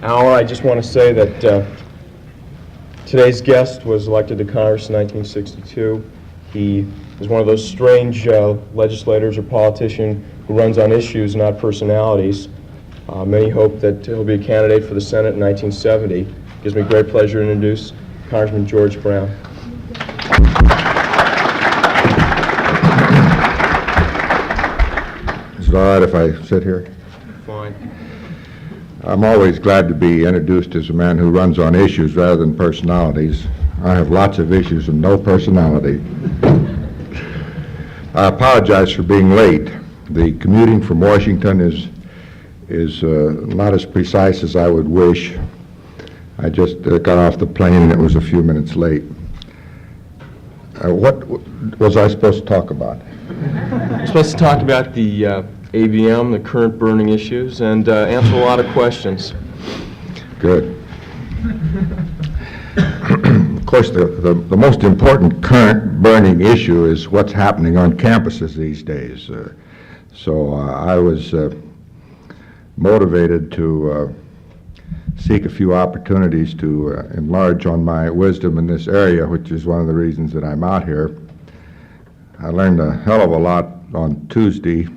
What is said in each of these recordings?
hour. I just want to say that today's guest was elected to Congress in 1962. He is one of those strange legislators or politician who runs on issues, not personalities. Many hope that he'll be a candidate for the Senate in 1970. It gives me great pleasure to introduce Congressman George Brown. Is it all right if I sit here? Fine. I'm always glad to be introduced as a man who runs on issues rather than personalities. I have lots of issues and no personality. I apologize for being late. The commuting from Washington is not as precise as I would wish. I just got off the plane and it was a few minutes late. What was I supposed to talk about? We're supposed to talk about the ABM, the current burning issues, and answer a lot of questions. Good. Of course, the most important current burning issue is what's happening on campuses these days. So I was motivated to seek a few opportunities to enlarge on my wisdom in this area, which is one of the reasons that I'm out here. I learned a hell of a lot on Tuesday.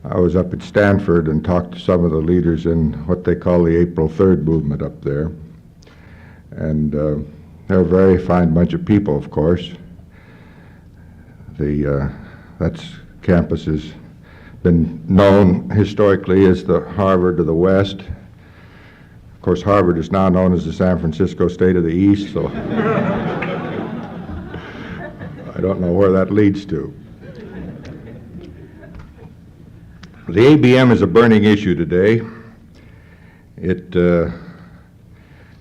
I was up at Stanford and talked to some of the leaders in what they call the April 3rd movement up there. And they're a very fine bunch of people, of course. That's campus has been known historically as the Harvard of the West. Of course, Harvard is now known as the San Francisco State of the East, so I don't know where that leads to. The ABM is a burning issue today. It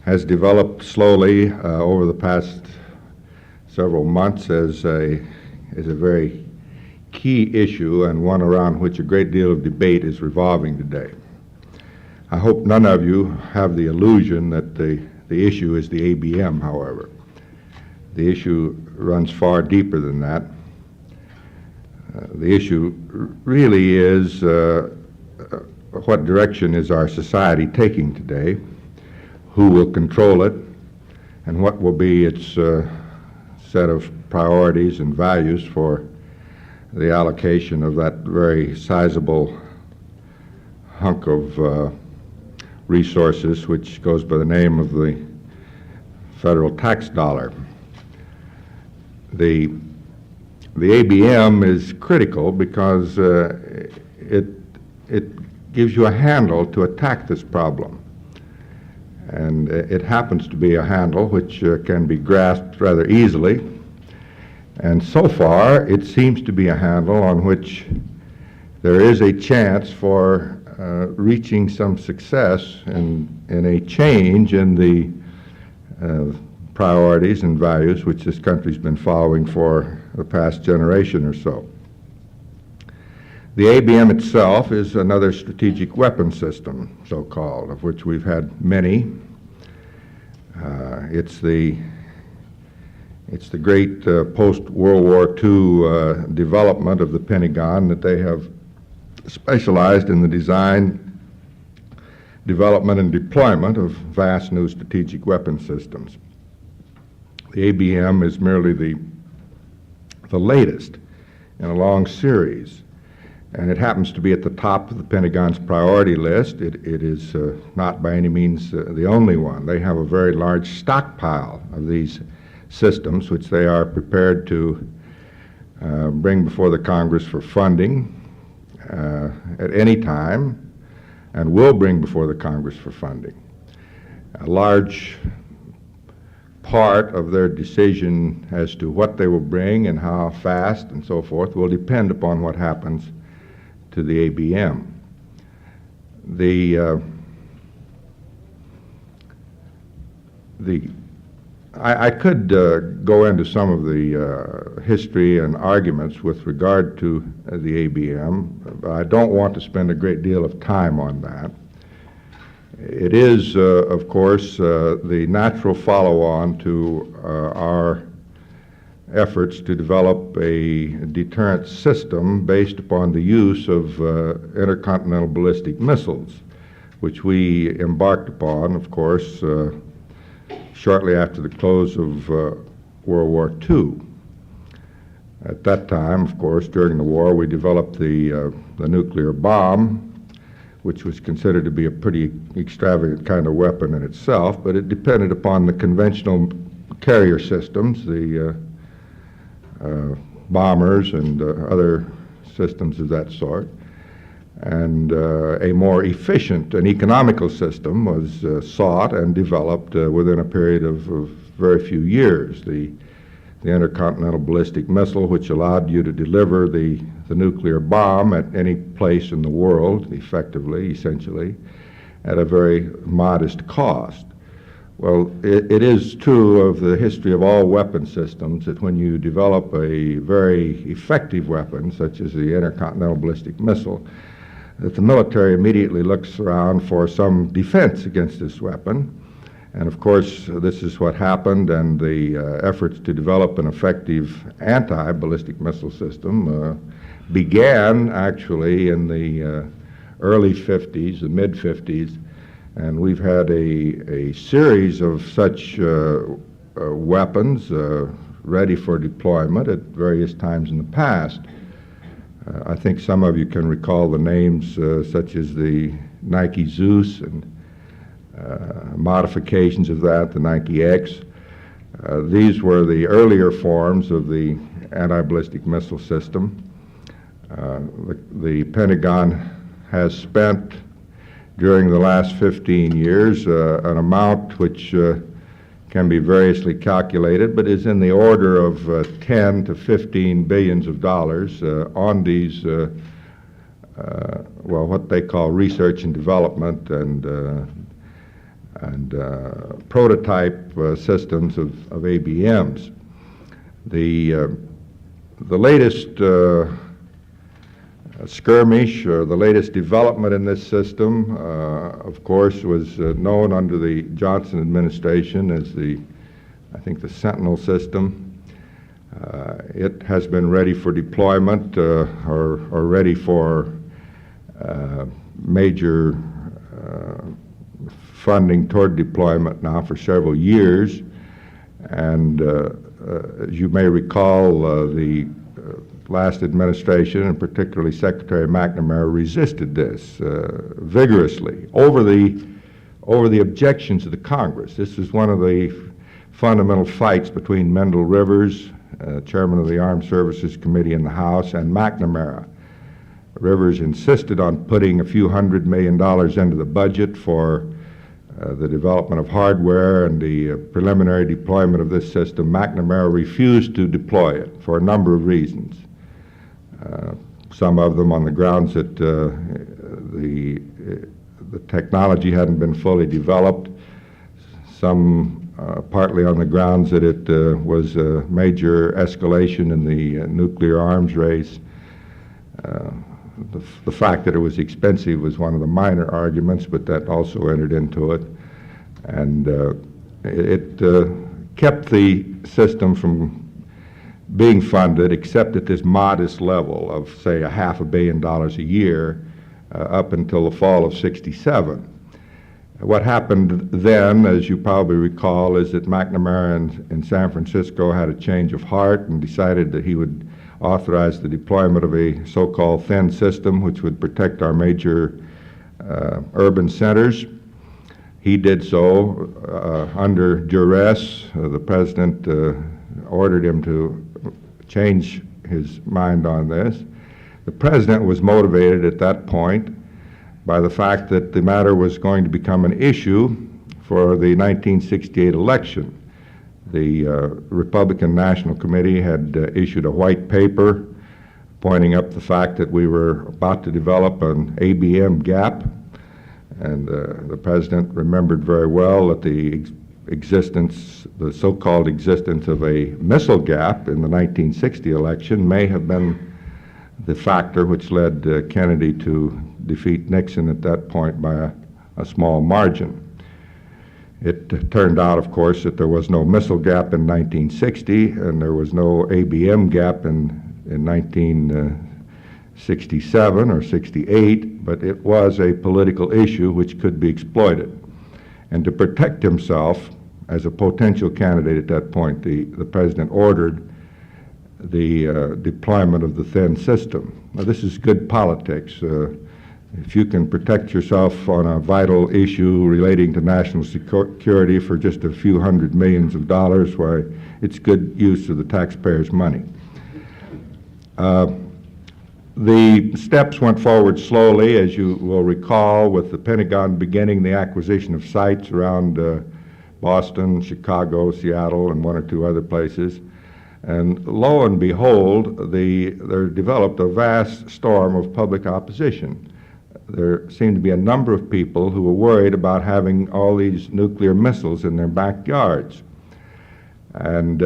has developed slowly over the past several months as a very key issue and one around which a great deal of debate is revolving today. I hope none of you have the illusion that the issue is the ABM, however. The issue runs far deeper than that. The issue really is what direction is our society taking today, who will control it, and what will be its set of priorities and values for the allocation of that very sizable hunk of resources which goes by the name of the federal tax dollar. The ABM is critical because it gives you a handle to attack this problem. And it happens to be a handle which can be grasped rather easily. And so far, it seems to be a handle on which there is a chance for reaching some success in a change in the priorities and values which this country's been following for the past generation or so. The ABM itself is another strategic weapon system, so-called, of which we've had many. It's the great post-World War II development of the Pentagon that they have specialized in the design, development, and deployment of vast new strategic weapon systems. The ABM is merely the latest in a long series, and it happens to be at the top of the Pentagon's priority list. It is not by any means the only one. They have a very large stockpile of these systems, which they are prepared to bring before the Congress for funding at any time, and will bring before the Congress for funding. A large part of their decision as to what they will bring and how fast and so forth will depend upon what happens to the ABM. I could go into some of the history and arguments with regard to the ABM, but I don't want to spend a great deal of time on that. It is, of course, the natural follow-on to our efforts to develop a deterrent system based upon the use of intercontinental ballistic missiles, which we embarked upon, of course, shortly after the close of World War II. At that time, of course, during the war, we developed the nuclear bomb, which was considered to be a pretty extravagant kind of weapon in itself, but it depended upon the conventional carrier systems, the bombers and other systems of that sort. And a more efficient and economical system was sought and developed within a period of very few years. The intercontinental ballistic missile, which allowed you to deliver the nuclear bomb at any place in the world, effectively, essentially, at a very modest cost. Well, it is true of the history of all weapon systems that when you develop a very effective weapon, such as the intercontinental ballistic missile, that the military immediately looks around for some defense against this weapon. And of course, this is what happened, and the efforts to develop an effective anti-ballistic missile system began actually in the early 50s, the mid-50s, and we've had a series of such weapons ready for deployment at various times in the past. I think some of you can recall the names such as the Nike Zeus and modifications of that, the Nike X. These were the earlier forms of the anti-ballistic missile system. The Pentagon has spent during the last 15 years an amount which can be variously calculated, but is in the order of 10 to 15 billions of dollars on these, well, what they call research and development and prototype systems of ABMs. The latest skirmish, or the latest development in this system, of course, was known under the Johnson administration as I think the Sentinel system. It has been ready for deployment or ready for major funding toward deployment now for several years. And as you may recall, the last administration, and particularly Secretary McNamara, resisted this vigorously over the objections of the Congress. This was one of the fundamental fights between Mendel Rivers, chairman of the Armed Services Committee in the House, and McNamara. Rivers insisted on putting a few $100 million into the budget for the development of hardware and the preliminary deployment of this system. McNamara refused to deploy it for a number of reasons. Some of them on the grounds that the technology hadn't been fully developed, some partly on the grounds that it was a major escalation in the nuclear arms race. The fact that it was expensive was one of the minor arguments, but that also entered into it. And it kept the system from being funded, except at this modest level of, say, $500 million a year up until the fall of '67. What happened then, as you probably recall, is that McNamara in San Francisco had a change of heart and decided that he would authorize the deployment of a so-called thin system which would protect our major urban centers. He did so under duress. The president ordered him to change his mind on this. The president was motivated at that point by the fact that the matter was going to become an issue for the 1968 election. The Republican National Committee had issued a white paper pointing up the fact that we were about to develop an ABM gap, and the president remembered very well that the so-called existence of a missile gap in the 1960 election may have been the factor which led Kennedy to defeat Nixon at that point by a small margin. It turned out, of course, that there was no missile gap in 1960, and there was no ABM gap in '67 or '68, but it was a political issue which could be exploited. And to protect himself as a potential candidate at that point, the president ordered the deployment of the thin system. Now, this is good politics. If you can protect yourself on a vital issue relating to national security for just a few $100 million, why, it's good use of the taxpayers' money. The steps went forward slowly, as you will recall, with the Pentagon beginning the acquisition of sites around Boston, Chicago, Seattle, and one or two other places. And lo and behold, there developed a vast storm of public opposition. There seemed to be a number of people who were worried about having all these nuclear missiles in their backyards. And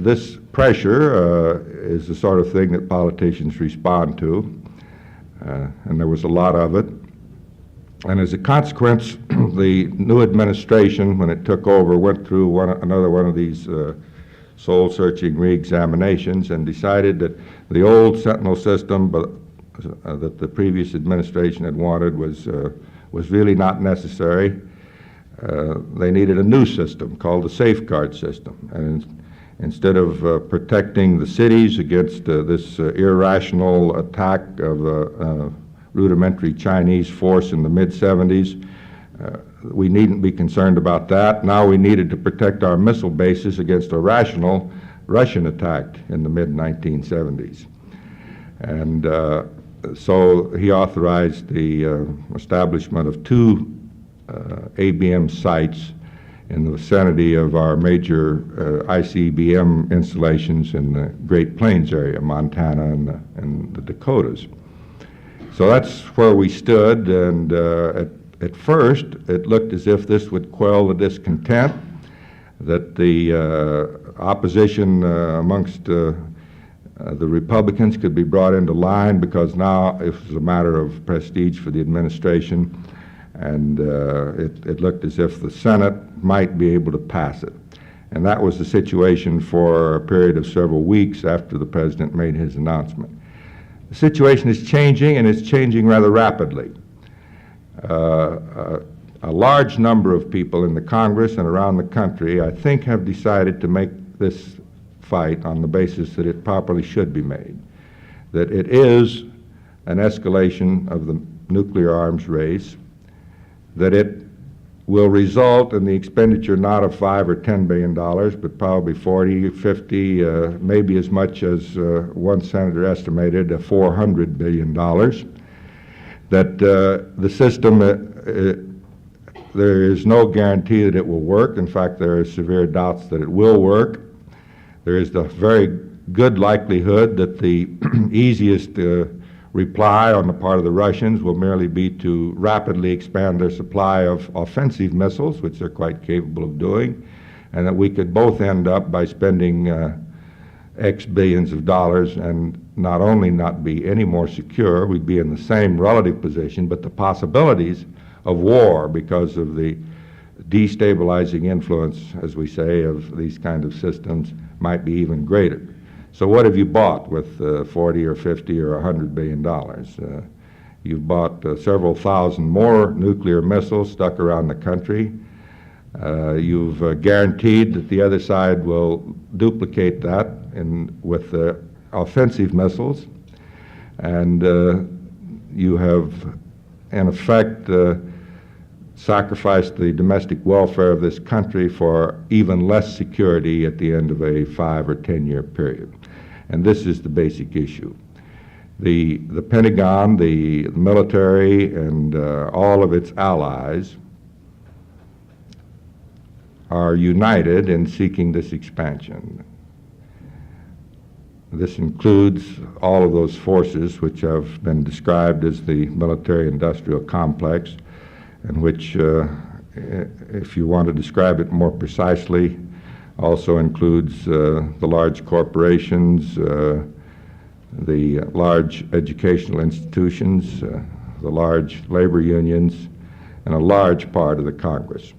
this pressure is the sort of thing that politicians respond to, and there was a lot of it. And as a consequence, the new administration, when it took over, went through another one of these soul-searching re-examinations and decided that the old Sentinel system that the previous administration had wanted was really not necessary. They needed a new system called the safeguard system. And instead of protecting the cities against this irrational attack of a rudimentary Chinese force in the mid-'70s, we needn't be concerned about that. Now we needed to protect our missile bases against a rational Russian attack in the mid-1970s. And so he authorized the establishment of two ABM sites in the vicinity of our major ICBM installations in the Great Plains area, Montana and the Dakotas. So that's where we stood, and at first it looked as if this would quell the discontent, that the opposition amongst the Republicans could be brought into line, because now it was a matter of prestige for the administration, and it looked as if the Senate might be able to pass it. And that was the situation for a period of several weeks after the president made his announcement. The situation is changing, and it's changing rather rapidly. A large number of people in the Congress and around the country, I think, have decided to make this fight on the basis that it properly should be made, that it is an escalation of the nuclear arms race, that it will result in the expenditure not of $5 or $10 billion, but probably 40, 50, maybe as much as one senator estimated, $400 billion. That the system, there is no guarantee that it will work. In fact, there are severe doubts that it will work. There is the very good likelihood that the easiest reply on the part of the Russians will merely be to rapidly expand their supply of offensive missiles, which they're quite capable of doing, and that we could both end up by spending X billions of dollars and not only not be any more secure, we'd be in the same relative position, but the possibilities of war because of the destabilizing influence, as we say, of these kind of systems might be even greater. So what have you bought with 40 or 50 or $100 billion? You've bought several thousand more nuclear missiles stuck around the country. You've guaranteed that the other side will duplicate that with offensive missiles. And you have, in effect, sacrificed the domestic welfare of this country for even less security at the end of a 5 or 10-year period. And this is the basic issue. The Pentagon, the military, and all of its allies are united in seeking this expansion. This includes all of those forces which have been described as the military-industrial complex, and which, if you want to describe it more precisely, also includes the large corporations, the large educational institutions, the large labor unions, and a large part of the Congress.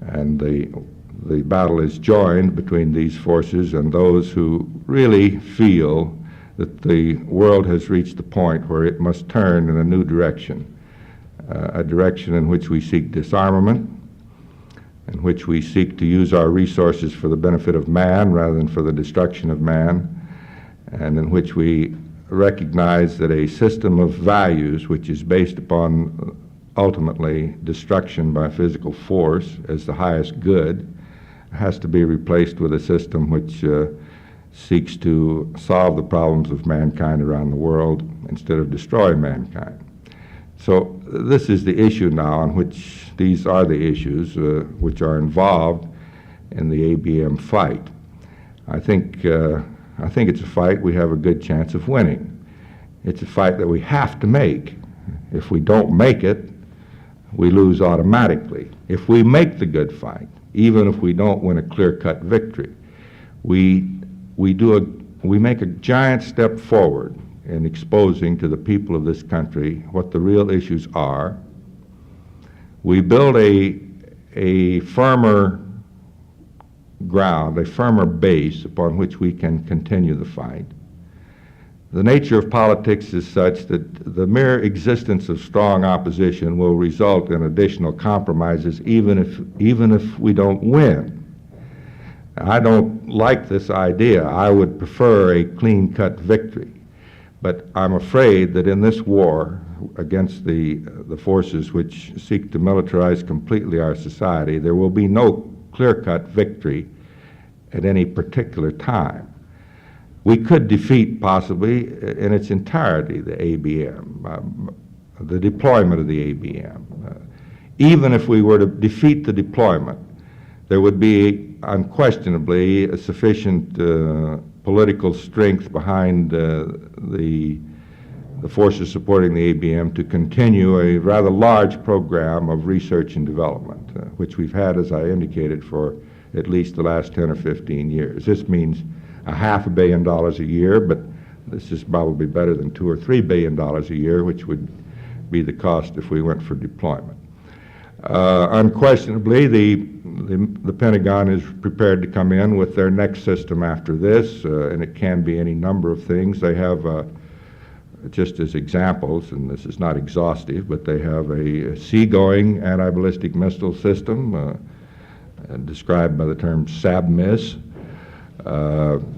And the battle is joined between these forces and those who really feel that the world has reached the point where it must turn in a new direction, a direction in which we seek disarmament, in which we seek to use our resources for the benefit of man rather than for the destruction of man, and in which we recognize that a system of values which is based upon ultimately destruction by physical force as the highest good has to be replaced with a system which seeks to solve the problems of mankind around the world instead of destroy mankind. So this is the issue now on which these are the issues which are involved in the ABM fight. I think it's a fight we have a good chance of winning. It's a fight that we have to make. If we don't make it, we lose automatically. If we make the good fight, even if we don't win a clear-cut victory, we make a giant step forward in exposing to the people of this country what the real issues are. We build a firmer ground, a firmer base upon which we can continue the fight. The nature of politics is such that the mere existence of strong opposition will result in additional compromises even if we don't win. I don't like this idea. I would prefer a clean-cut victory. But I'm afraid that in this war against the forces which seek to militarize completely our society, there will be no clear-cut victory at any particular time. We could defeat possibly in its entirety the ABM, the deployment of the ABM. Even if we were to defeat the deployment, there would be unquestionably a sufficient political strength behind the forces supporting the ABM to continue a rather large program of research and development, which we've had, as I indicated, for at least the last 10 or 15 years. This means $500 million a year, but this is probably better than $2 or $3 billion a year, which would be the cost if we went for deployment. Unquestionably, the Pentagon is prepared to come in with their next system after this, and it can be any number of things. They have, just as examples, and this is not exhaustive, but they have a seagoing anti-ballistic missile system described by the term SABMISS.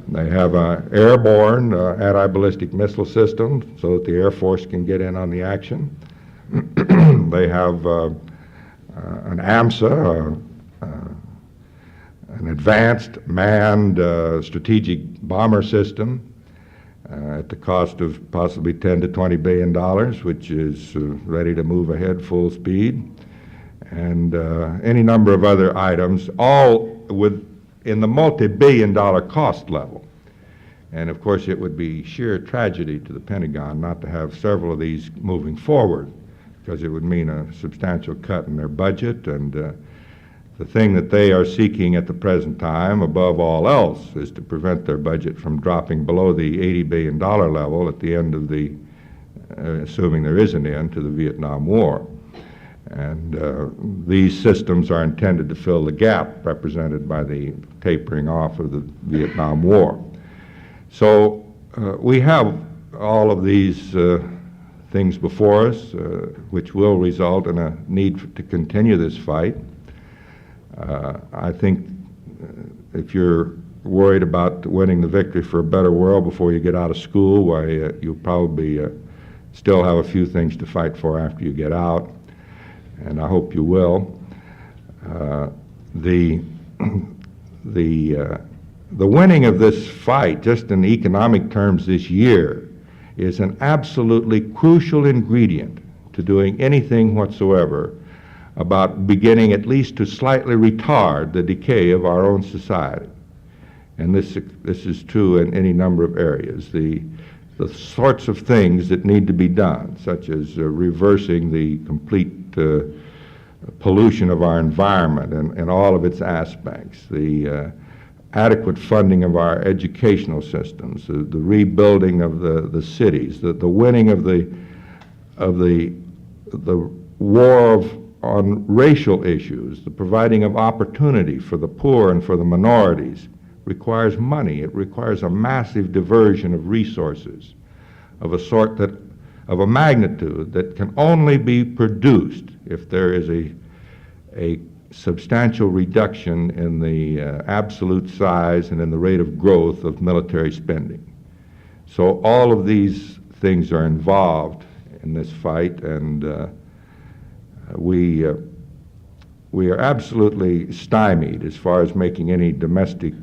They have an airborne anti-ballistic missile system so that the Air Force can get in on the action. They have an AMSA, an advanced manned strategic bomber system at the cost of possibly $10 to $20 billion, which is ready to move ahead full speed, and any number of other items, all in the multi-billion-dollar cost level. And of course, it would be sheer tragedy to the Pentagon not to have several of these moving forward, because it would mean a substantial cut in their budget, and the thing that they are seeking at the present time, above all else, is to prevent their budget from dropping below the $80 billion level at the end of the, assuming there is an end to the Vietnam War. And these systems are intended to fill the gap represented by the tapering off of the Vietnam War. So we have all of these things before us, which will result in a need to continue this fight. I think if you're worried about winning the victory for a better world before you get out of school, why you'll probably still have a few things to fight for after you get out, and I hope you will. The winning of this fight, just in economic terms this year, is an absolutely crucial ingredient to doing anything whatsoever about beginning at least to slightly retard the decay of our own society. And this is true in any number of areas. The sorts of things that need to be done, such as reversing the complete pollution of our environment and all of its aspects, the adequate funding of our educational systems, the rebuilding of the cities, the winning of the war on racial issues, the providing of opportunity for the poor and for the minorities, requires money. It requires a massive diversion of resources of a sort that, of a magnitude that can only be produced if there is a substantial reduction in the absolute size and in the rate of growth of military spending. So all of these things are involved in this fight, and we are absolutely stymied as far as making any domestic,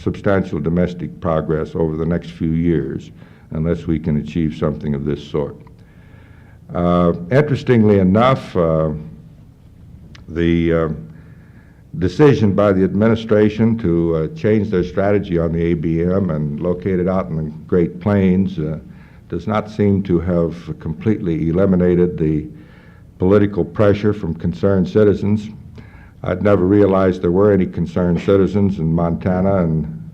substantial domestic progress over the next few years unless we can achieve something of this sort. Interestingly enough, the decision by the administration to change their strategy on the ABM and locate it out in the Great Plains does not seem to have completely eliminated the political pressure from concerned citizens. I'd never realized there were any concerned citizens in Montana and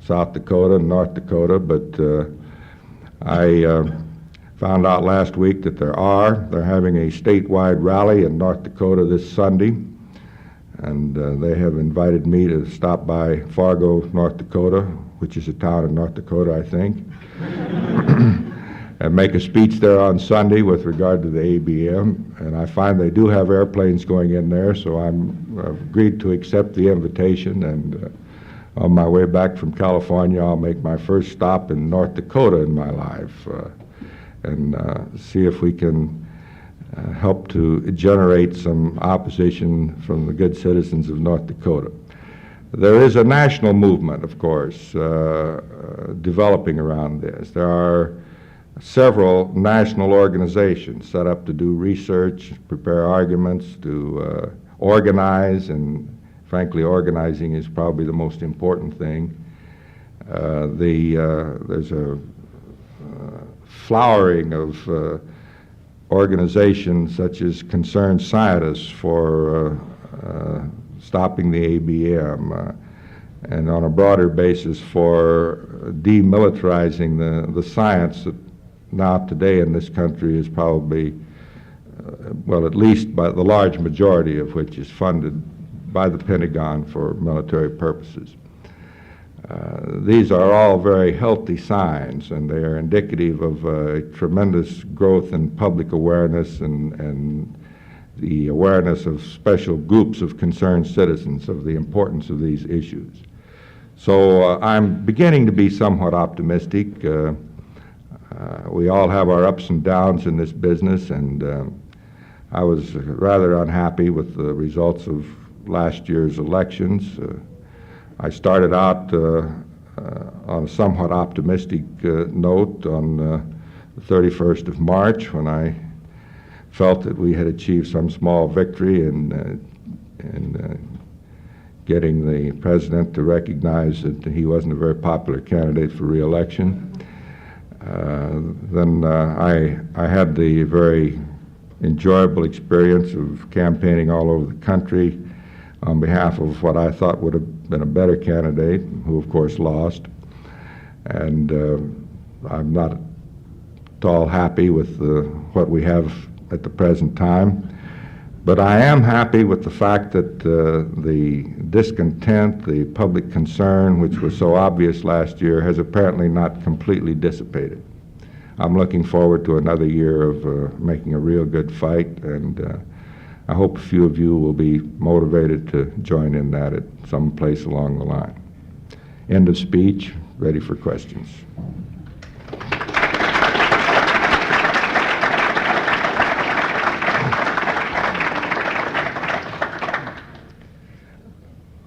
South Dakota and North Dakota, but I found out last week that there are. They're having a statewide rally in North Dakota this Sunday, and they have invited me to stop by Fargo, North Dakota, which is a town in North Dakota, I think, and make a speech there on Sunday with regard to the ABM. And I find they do have airplanes going in there, so I've agreed to accept the invitation. And on my way back from California, I'll make my first stop in North Dakota in my life and see if we can help to generate some opposition from the good citizens of North Dakota. There is a national movement, of course, developing around this. There are several national organizations set up to do research, prepare arguments, to organize, and frankly, organizing is probably the most important thing. There's a flowering of organizations such as Concerned Scientists for stopping the ABM, and on a broader basis for demilitarizing the science that now today in this country is probably, well, at least by the large majority of which is funded by the Pentagon for military purposes. These are all very healthy signs, and they are indicative of a tremendous growth in public awareness and the awareness of special groups of concerned citizens of the importance of these issues. So I'm beginning to be somewhat optimistic. We all have our ups and downs in this business, and I was rather unhappy with the results of last year's elections. I started out on a somewhat optimistic note on the 31st of March when I felt that we had achieved some small victory in getting the president to recognize that he wasn't a very popular candidate for re-election. Then I had the very enjoyable experience of campaigning all over the country on behalf of what I thought would have been a better candidate, who of course lost. And I'm not at all happy with what we have at the present time. But I am happy with the fact that the discontent, the public concern, which was so obvious last year, has apparently not completely dissipated. I'm looking forward to another year of making a real good fight, and I hope a few of you will be motivated to join in that at some place along the line. End of speech. Ready for questions.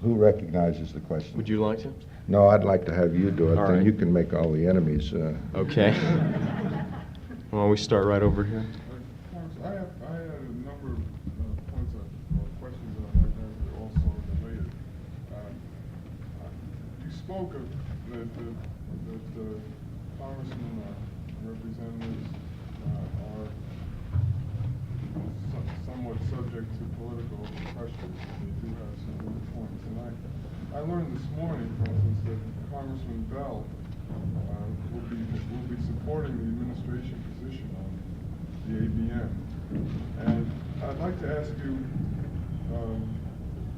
Who recognizes the question? Would you like to? No, I'd like to have you do it. All Then right. you can make all the enemies. Okay. Well, we start right over here. I had a number of points or questions that I'd like to ask that are also related. You spoke of that congressmen or representatives are somewhat subject to political pressure. They do have some good points. And I learned this morning, for instance, that Congressman Bell will be supporting the administration position on the ABM. And I'd like to ask you,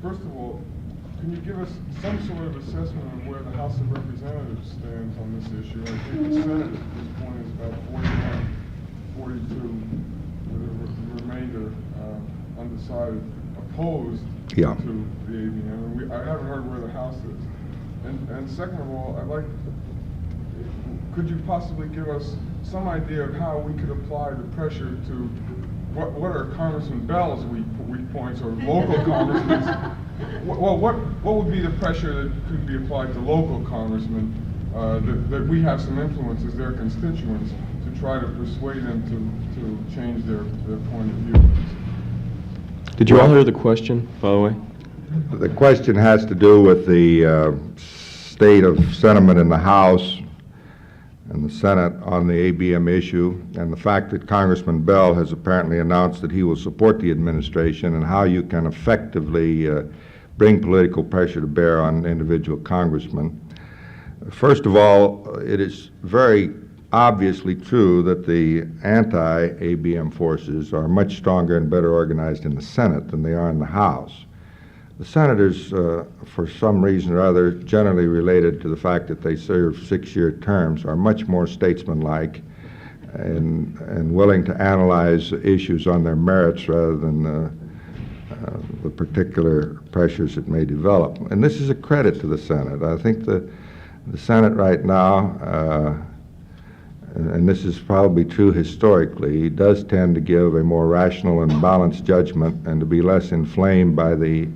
first of all, can you give us some sort of assessment of where the House of Representatives stands on this issue? I think the Senate at this point is about 41, 42, with the remainder undecided, opposed Yeah. to the ABM. And I haven't heard where the House is. And second of all, could you possibly give us some idea of how we could apply the pressure to what are Congressman Bell's weak points, or local congressmen's? Well, what would be the pressure that could be applied to local congressmen that we have some influence as their constituents to try to persuade them to change their point of view? Did you all hear the question, by the way? The question has to do with the state of sentiment in the House and the Senate on the ABM issue, and the fact that Congressman Bell has apparently announced that he will support the administration, and how you can effectively bring political pressure to bear on individual congressmen. First of all, it is very obviously true that the anti-ABM forces are much stronger and better organized in the Senate than they are in the House. The senators, for some reason or other, generally related to the fact that they serve 6-year terms, are much more statesmanlike and willing to analyze issues on their merits rather than the particular pressures that may develop. And this is a credit to the Senate. I think the Senate right now, and this is probably true historically, does tend to give a more rational and balanced judgment and to be less inflamed by the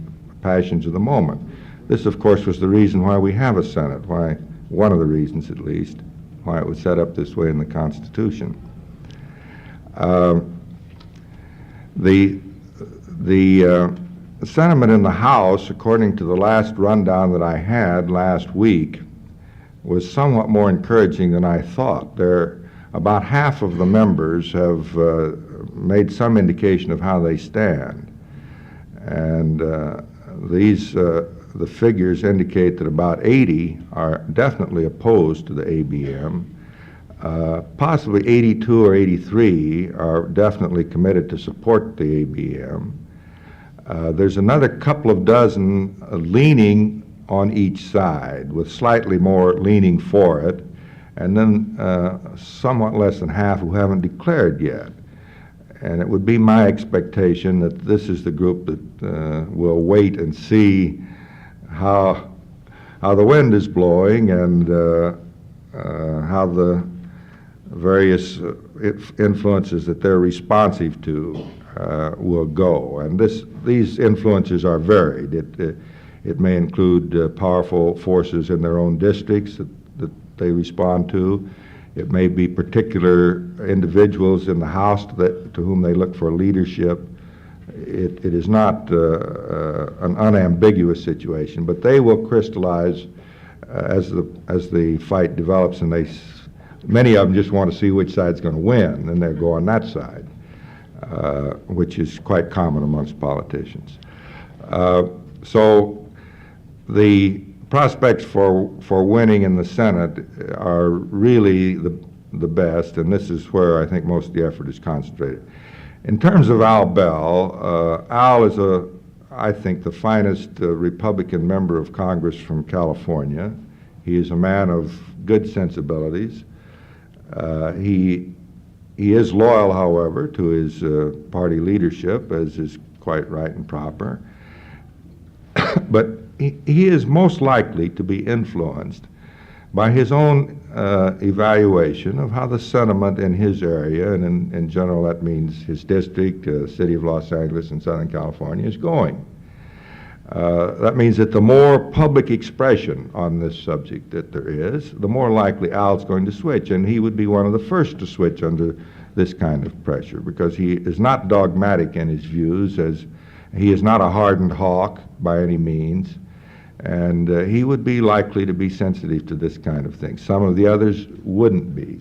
passions of the moment. This, of course, was the reason why we have a Senate, one of the reasons at least, why it was set up this way in the Constitution. The sentiment in the House, according to the last rundown that I had last week, was somewhat more encouraging than I thought. About half of the members have made some indication of how they stand. And the figures indicate that about 80 are definitely opposed to the ABM. Possibly 82 or 83 are definitely committed to support the ABM. There's another couple of dozen leaning on each side, with slightly more leaning for it, and then somewhat less than half who haven't declared yet. And it would be my expectation that this is the group that will wait and see how the wind is blowing and how the various influences that they're responsive to will go. And these influences are varied. It may include powerful forces in their own districts that they respond to. It may be particular individuals in the House to whom they look for leadership. It is not an unambiguous situation, but they will crystallize as the fight develops, and many of them just want to see which side's going to win, and they'll go on that side, which is quite common amongst politicians. So the prospects for winning in the Senate are really the best, and this is where I think most of the effort is concentrated. In terms of Al Bell, Al is I think the finest Republican member of Congress from California. He is a man of good sensibilities. He is loyal, however, to his party leadership, as is quite right and proper. But he is most likely to be influenced by his own evaluation of how the sentiment in his area, and in general that means his district, city of Los Angeles and Southern California, is going. That means that the more public expression on this subject that there is, the more likely Al's going to switch, and he would be one of the first to switch under this kind of pressure, because he is not dogmatic in his views, as he is not a hardened hawk by any means. And he would be likely to be sensitive to this kind of thing. Some of the others wouldn't be.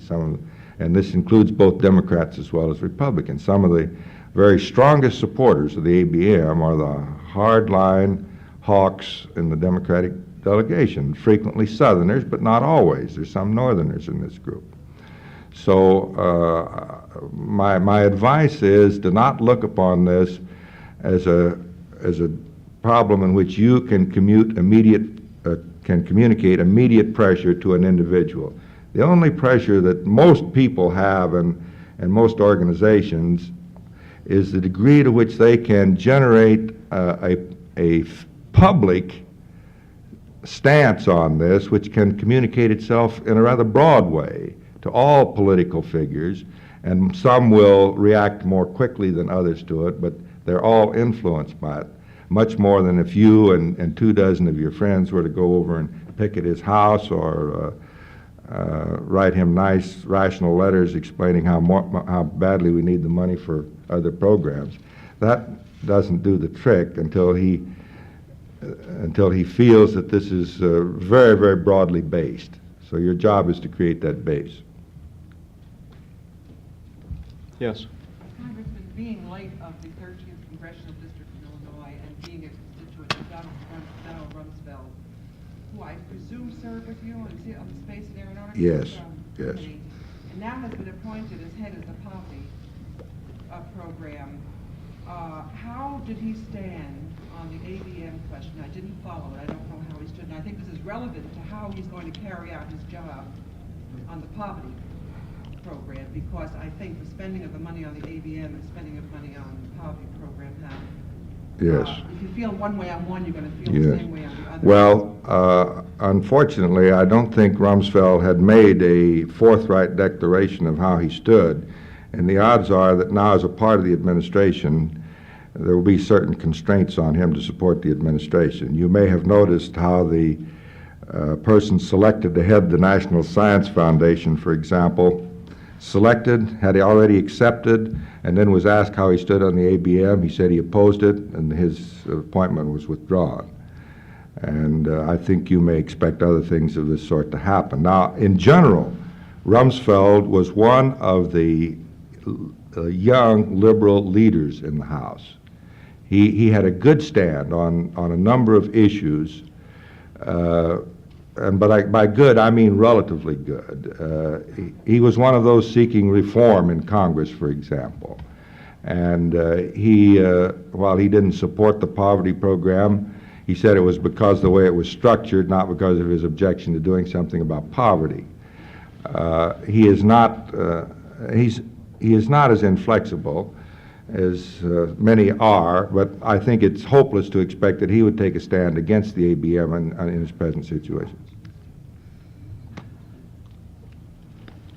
And this includes both Democrats as well as Republicans. Some of the very strongest supporters of the ABM are the hardline hawks in the Democratic delegation, frequently Southerners, but not always. There's some Northerners in this group. So my advice is to not look upon this as a problem in which you can communicate immediate pressure to an individual. The only pressure that most people have and most organizations is the degree to which they can generate a public stance on this, which can communicate itself in a rather broad way to all political figures, and some will react more quickly than others to it, but they're all influenced by it, much more than if you and 24 of your friends were to go over and picket his house or write him nice, rational letters explaining how badly we need the money for other programs. That doesn't do the trick until he feels that this is very, very broadly based. So your job is to create that base. Yes. Congressman, being late of the 13th Congressional District of Illinois and being a constituent of Donald Rumsfeld, who I presume served with you on the Space and Aeronautics Yes, yes. Committee, and now has been appointed as head of the poverty program. How did he stand on the ABM question? I didn't follow it. I don't know how he stood. And I think this is relevant to how he's going to carry out his job on the poverty program, because I think the spending of the money on the ABM and spending of money on the poverty program have. Yes. If you feel one way on one, you're going to feel Yes. the same way on the other. Well, unfortunately, I don't think Rumsfeld had made a forthright declaration of how he stood, and the odds are that now as a part of the administration, there will be certain constraints on him to support the administration. You may have noticed how the person selected to head the National Science Foundation, for example, selected, had already accepted, and then was asked how he stood on the ABM. He said he opposed it, and his appointment was withdrawn. And I think you may expect other things of this sort to happen. Now, in general, Rumsfeld was one of the young liberal leaders in the House. He had a good stand on a number of issues, but by good, I mean relatively good. He was one of those seeking reform in Congress, for example. And while he didn't support the poverty program, he said it was because of the way it was structured, not because of his objection to doing something about poverty. He is not as inflexible as many are, but I think it's hopeless to expect that he would take a stand against the ABM in his present situation.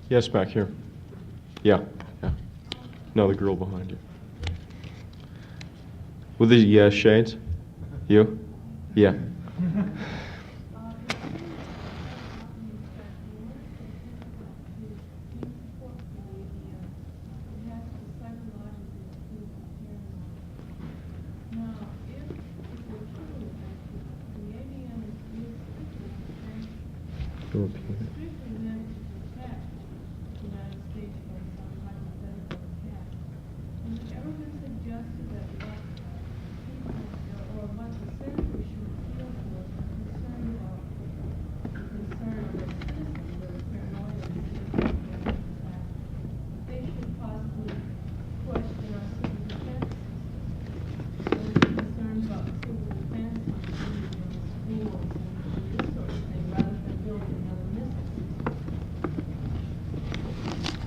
Yes, back here. Yeah. No, the girl behind you. With the shades? You? Yeah.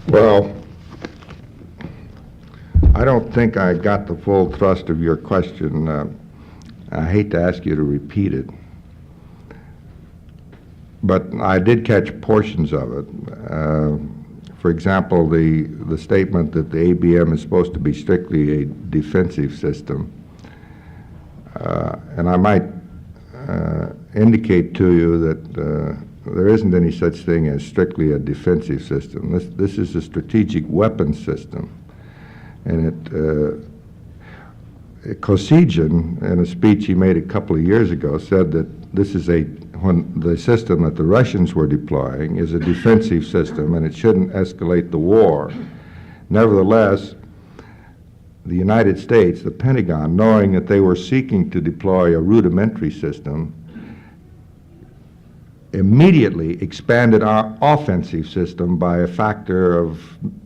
Well, I don't think I got the full thrust of your question. I hate to ask you to repeat it, but I did catch portions of it. For example, the statement that the ABM is supposed to be strictly a defensive system. And I might indicate to you that there isn't any such thing as strictly a defensive system. This is a strategic weapons system. And Kosygin, in a speech he made a couple of years ago, said that this is when the system that the Russians were deploying is a defensive system and it shouldn't escalate the war. Nevertheless, the United States, the Pentagon, knowing that they were seeking to deploy a rudimentary system, immediately expanded our offensive system by a factor of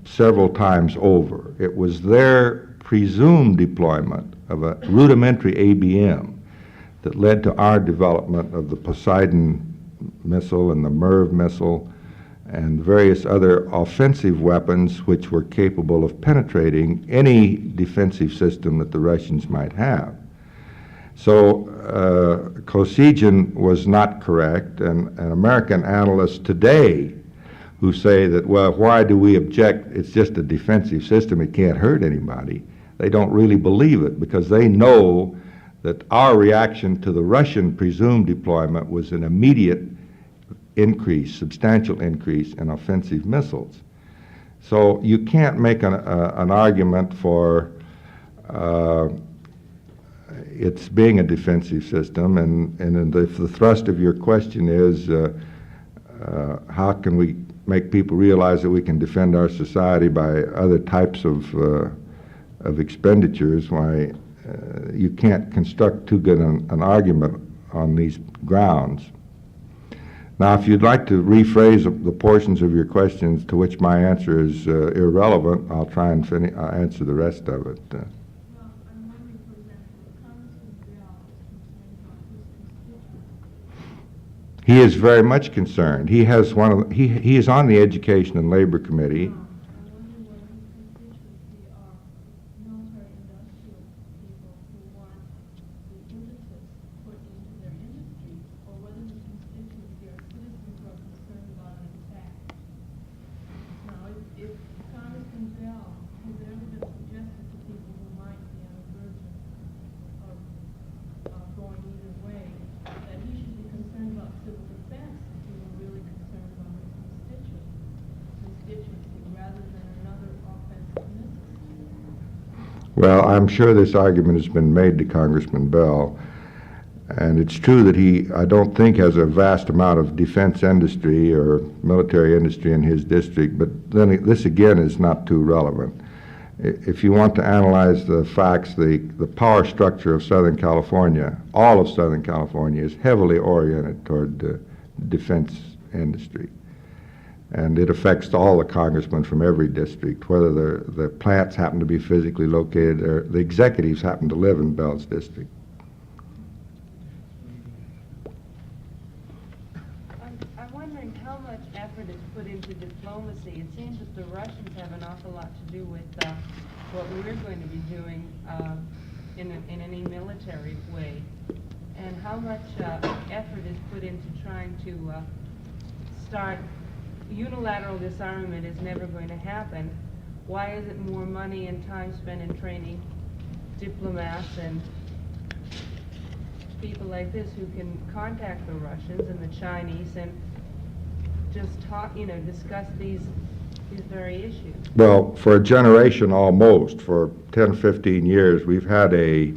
several times over. It was their presumed deployment of a rudimentary ABM that led to our development of the Poseidon missile and the MERV missile and various other offensive weapons which were capable of penetrating any defensive system that the Russians might have. So Kosygin was not correct, and American analysts today who say that, well, why do we object? It's just a defensive system, it can't hurt anybody. They don't really believe it because they know that our reaction to the Russian presumed deployment was an immediate increase, substantial increase in offensive missiles. So you can't make an argument for it's being a defensive system, and if the thrust of your question is how can we make people realize that we can defend our society by other types of expenditures, why you can't construct too good an argument on these grounds. Now, if you'd like to rephrase the portions of your questions to which my answer is irrelevant, I'll try and answer the rest of it. Well, I'm wondering, for example, Congressman Bell is concerned about his constituents. He is very much concerned. He has he is on the Education and Labor Committee. I'm wondering whether his constituency are military industrial people who want the impetus put into their industries, or whether his constituency are citizens who are concerned about an attack. Now, if Congressman Bell has ever been suggested to people who might be on the verge of going either way, that he should be concerned about civil defense if he were really concerned about his constituency rather than another offensive missile. Well, I'm sure this argument has been made to Congressman Bell, and it's true that he, I don't think, has a vast amount of defense industry or military industry in his district, but then this again is not too relevant. If you want to analyze the facts, the power structure of Southern California, all of Southern California, is heavily oriented toward the defense industry. And it affects all the congressmen from every district, whether the plants happen to be physically located or the executives happen to live in Bell's district. I'm wondering how much effort is put into diplomacy. It seems that the Russians have an awful lot to do with what we're going to be doing in any military way. And how much effort is put into trying to start unilateral disarmament is never going to happen. Why is it more money and time spent in training diplomats and people like this who can contact the Russians and the Chinese and just talk, discuss these very issues? Well, for a generation almost, for 10, 15 years, we've had a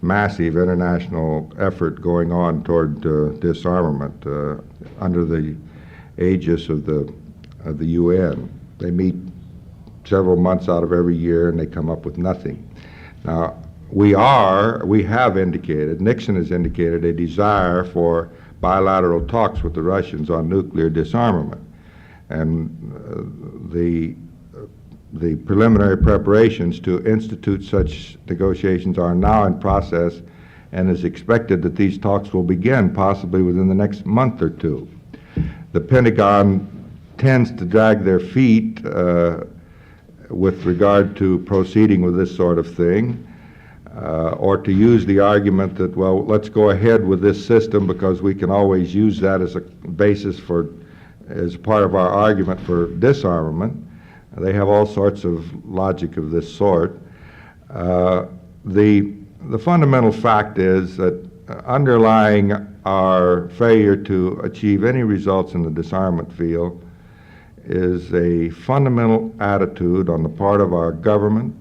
massive international effort going on toward disarmament under the aegis of the UN. They meet several months out of every year and they come up with nothing. Now, we have indicated, Nixon has indicated a desire for bilateral talks with the Russians on nuclear disarmament. And the preliminary preparations to institute such negotiations are now in process, and it's expected that these talks will begin possibly within the next month or two. The Pentagon tends to drag their feet with regard to proceeding with this sort of thing, or to use the argument that, well, let's go ahead with this system because we can always use that as a basis as part of our argument for disarmament. They have all sorts of logic of this sort. The fundamental fact is that underlying our failure to achieve any results in the disarmament field is a fundamental attitude on the part of our government,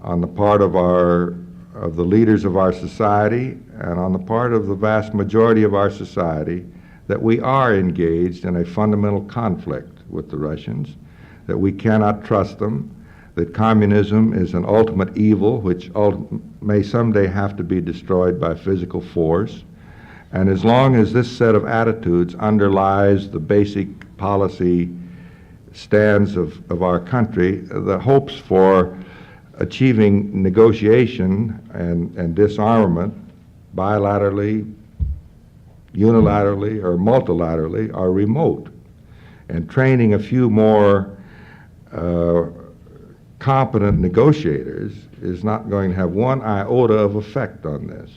on the part of the leaders of our society, and on the part of the vast majority of our society, that we are engaged in a fundamental conflict with the Russians, that we cannot trust them, that communism is an ultimate evil which may someday have to be destroyed by physical force. And as long as this set of attitudes underlies the basic policy stands of our country, the hopes for achieving negotiation and disarmament bilaterally, unilaterally, or multilaterally, are remote. And training a few more competent negotiators is not going to have one iota of effect on this,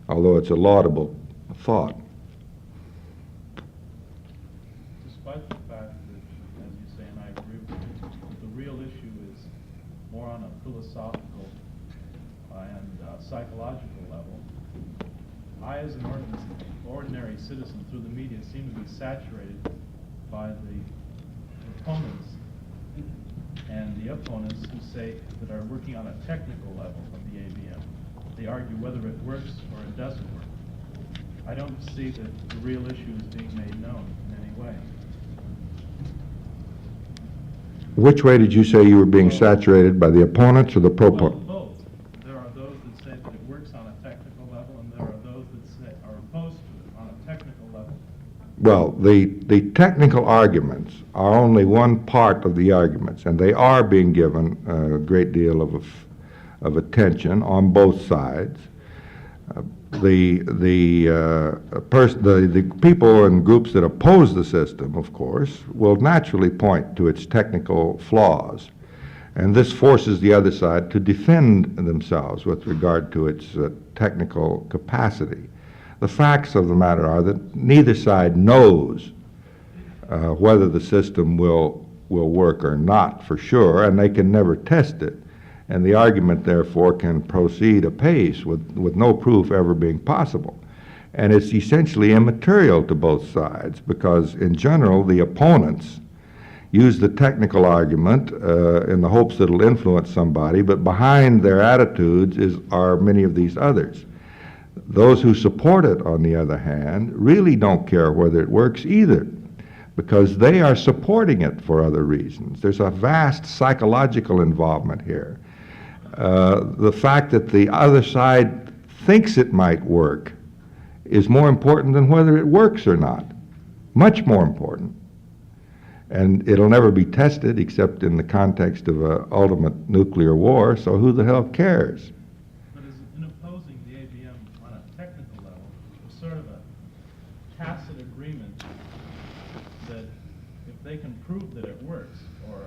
although it's a laudable thought. Despite the fact that, as you say, and I agree with you, that the real issue is more on a philosophical and psychological level, I, as an ordinary citizen, through the media, seem to be saturated by the opponents and the opponents who say that are working on a technical level of the ABM. They argue whether it works or it doesn't work. I don't see that the real issue is being made known in any way. Which way did you say you were being saturated, by the opponents or the Well, proponents? both. There are those that say that it works on a technical level, and there are those that say are opposed to it on a technical level. Well, the technical arguments are only one part of the arguments, and they are being given a great deal of attention on both sides. The people and groups that oppose the system, of course, will naturally point to its technical flaws, and this forces the other side to defend themselves with regard to its technical capacity. The facts of the matter are that neither side knows whether the system will work or not for sure, and they can never test it. And the argument, therefore, can proceed apace with no proof ever being possible. And it's essentially immaterial to both sides because, in general, the opponents use the technical argument in the hopes that it'll influence somebody, but behind their attitudes are many of these others. Those who support it, on the other hand, really don't care whether it works either, because they are supporting it for other reasons. There's a vast psychological involvement here. The fact that the other side thinks it might work is more important than whether it works or not. Much more important. And it'll never be tested except in the context of an ultimate nuclear war, so who the hell cares? But as in opposing the ABM on a technical level, there's sort of a tacit agreement that if they can prove that it works, or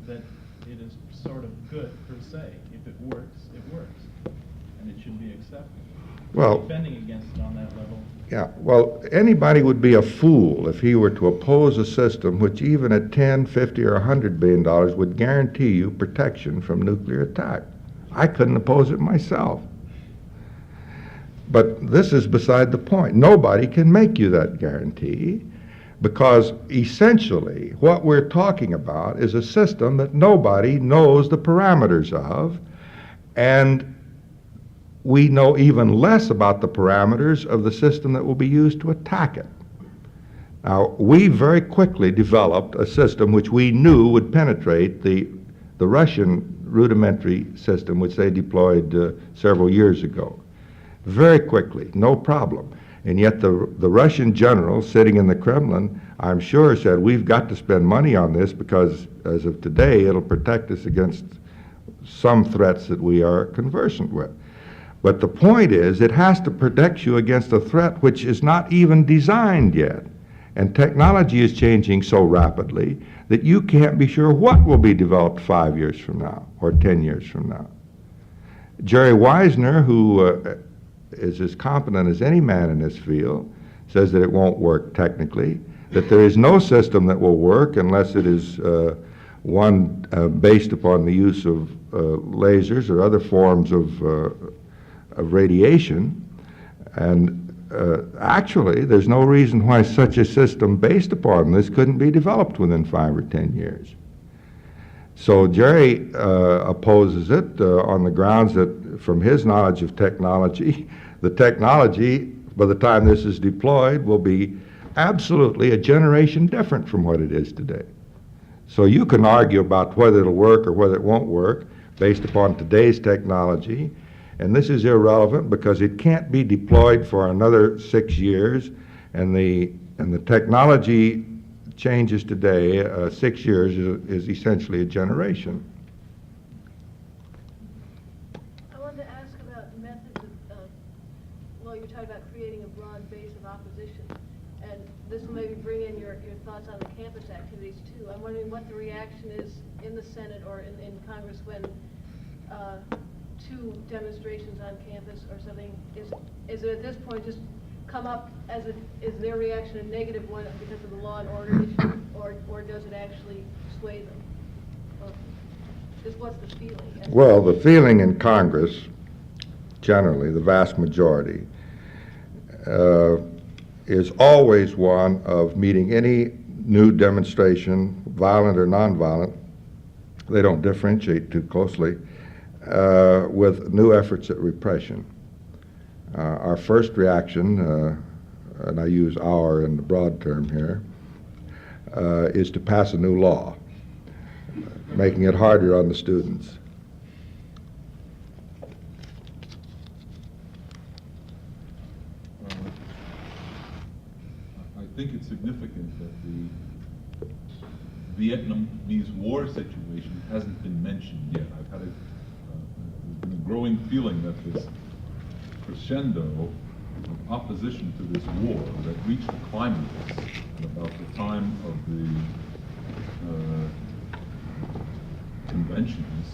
that it is sort of good per se, if it works, and it should be accepted. Well, Defending against it on that level. yeah, well, anybody would be a fool if he were to oppose a system which even at 10, 50, or $100 billion would guarantee you protection from nuclear attack. I couldn't oppose it myself. But this is beside the point. Nobody can make you that guarantee because essentially what we're talking about is a system that nobody knows the parameters of, and we know even less about the parameters of the system that will be used to attack it. Now, we very quickly developed a system which we knew would penetrate the Russian rudimentary system which they deployed several years ago. Very quickly, no problem. And yet the Russian general sitting in the Kremlin, I'm sure, said, we've got to spend money on this because as of today, it'll protect us against some threats that we are conversant with. But the point is, it has to protect you against a threat which is not even designed yet. And technology is changing so rapidly that you can't be sure what will be developed 5 years from now or 10 years from now. Jerry Wisner, who is as competent as any man in this field, says that it won't work technically, that there is no system that will work unless it is one based upon the use of lasers or other forms of radiation. And actually, there's no reason why such a system based upon this couldn't be developed within 5 or 10 years. So Jerry opposes it on the grounds that from his knowledge of technology, the technology, by the time this is deployed, will be absolutely a generation different from what it is today. So you can argue about whether it'll work or whether it won't work based upon today's technology, and this is irrelevant because it can't be deployed for another 6 years, and the technology changes today. 6 years is essentially a generation. I wanted to ask about methods of all, you talked about creating a broad base of opposition. And this will maybe bring in your thoughts on the campus activities too. I'm wondering what the reaction is in the Senate or in Congress when two demonstrations on campus or something, is it at this point just come up as is their reaction a negative one because of the law and order issue, or does it actually sway them? Or just what's the feeling? Well, the feeling in Congress, generally, the vast majority, is always one of meeting any new demonstration, violent or nonviolent, they don't differentiate too closely, with new efforts at repression. Our first reaction, and I use our in the broad term here, is to pass a new law, making it harder on the students. I think it's significant that the Vietnamese War situation hasn't been mentioned yet. I've had there's been a growing feeling that this crescendo of opposition to this war that reached a climax at about the time of the conventions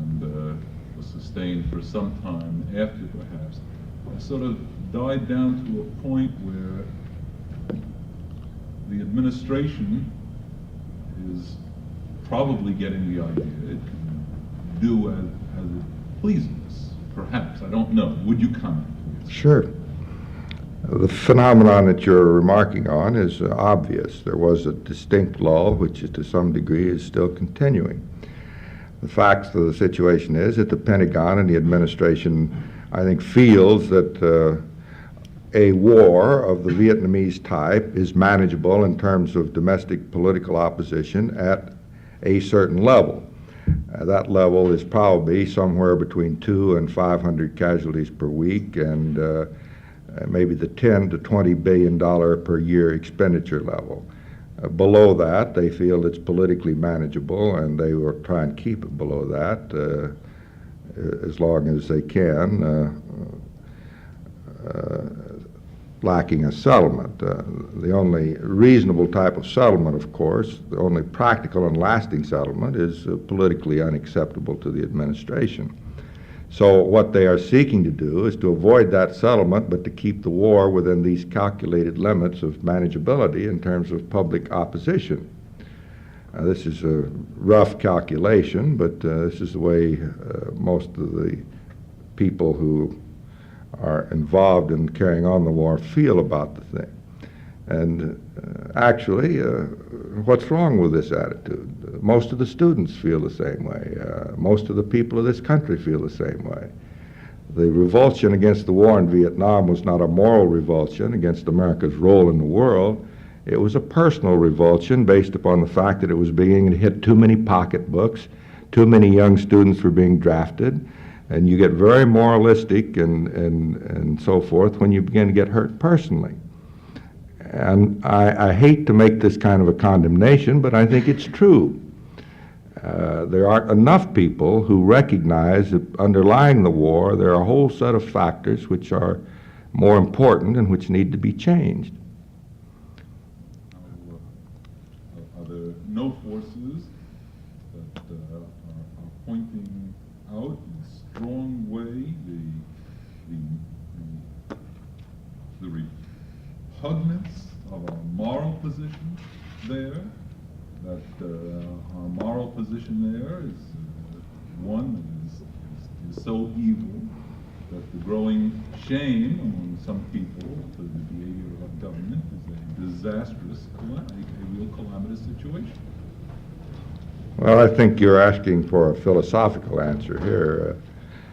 and was sustained for some time after, perhaps, sort of died down to a point where the administration is probably getting the idea it can do as it pleases, perhaps. I don't know. Would you comment, please? Sure. The phenomenon that you're remarking on is obvious. There was a distinct lull, which to some degree is still continuing. The facts of the situation is that the Pentagon and the administration, I think, feels that a war of the Vietnamese type is manageable in terms of domestic political opposition at a certain level. That level is probably somewhere between 200 and 500 casualties per week, and maybe the $10 to $20 billion per year expenditure level. Below that, they feel it's politically manageable, and they will try and keep it below that as long as they can, lacking a settlement. The only reasonable type of settlement, of course, the only practical and lasting settlement is politically unacceptable to the administration. So what they are seeking to do is to avoid that settlement, but to keep the war within these calculated limits of manageability in terms of public opposition. This is a rough calculation, but this is the way most of the people who are involved in carrying on the war feel about the thing. And actually, what's wrong with this attitude? Most of the students feel the same way. Most of the people of this country feel the same way. The revulsion against the war in Vietnam was not a moral revulsion against America's role in the world. It was a personal revulsion based upon the fact that it was beginning to hit too many pocketbooks, too many young students were being drafted, and you get very moralistic and so forth when you begin to get hurt personally. And I hate to make this kind of a condemnation, but I think it's true. There aren't enough people who recognize that underlying the war there are a whole set of factors which are more important and which need to be changed. Are there no forces that are pointing out in a strong way the repugnance of our moral position there, that our moral position there is one that is so evil that the growing shame among some people for the behavior of our government is a disastrous, a real calamitous situation? Well, I think you're asking for a philosophical answer here.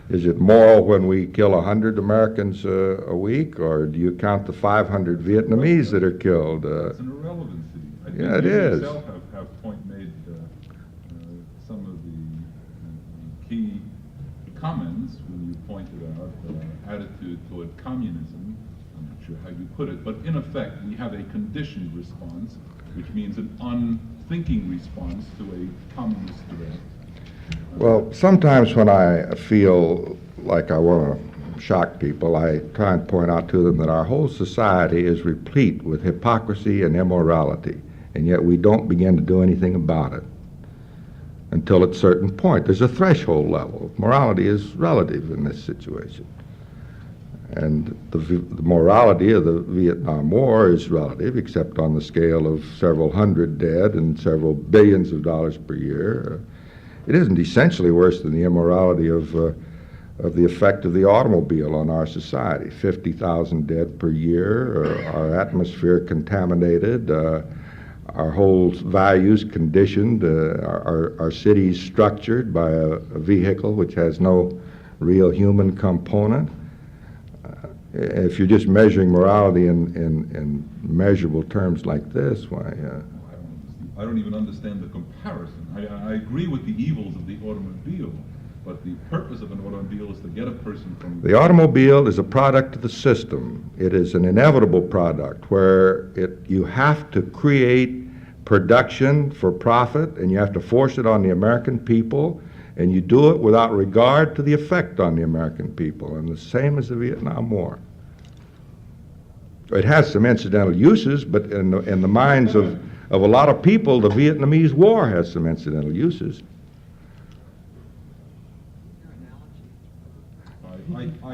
Is it moral when we kill 100 Americans a week, or do you count the 500 Vietnamese that are killed? It's an irrelevancy. I think yeah, it you is. yourself have made some of the key comments when you pointed out attitude toward communism. I'm not sure how you put it, but in effect, we have a conditioned response, which means an unthinking response to a communist threat. Well, sometimes when I feel like I want to shock people, I try and point out to them that our whole society is replete with hypocrisy and immorality, and yet we don't begin to do anything about it until at a certain point. There's a threshold level. Morality is relative in this situation. And the morality of the Vietnam War is relative, except on the scale of several hundred dead and several billions of dollars per year. It isn't essentially worse than the immorality of the effect of the automobile on our society. 50,000 dead per year, our atmosphere contaminated, our whole values conditioned, our cities structured by a vehicle which has no real human component. If you're just measuring morality in measurable terms like this, why? I don't even understand the comparison. I agree with the evils of the automobile, but the purpose of an automobile is to get a person from... The automobile is a product of the system. It is an inevitable product where you have to create production for profit, and you have to force it on the American people, and you do it without regard to the effect on the American people, and the same as the Vietnam War. It has some incidental uses, but in the minds of a lot of people, the Vietnamese War has some incidental uses.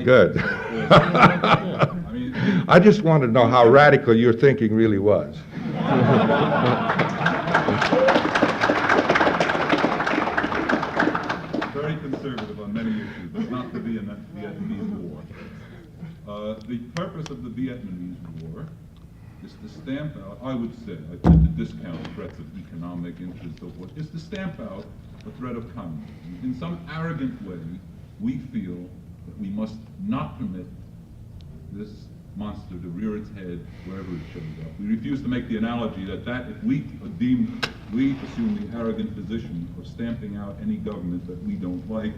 Good. I mean, I just wanted to know how radical your thinking really was. very conservative on many issues, but not the Vietnamese War. The purpose of the Vietnamese War is to stamp out, I would say, I tend to discount threats of economic interest and so forth, is to stamp out the threat of communism. In some arrogant way, we feel that we must not permit this monster to rear its head wherever it shows up. We refuse to make the analogy that if we assume the arrogant position of stamping out any government that we don't like,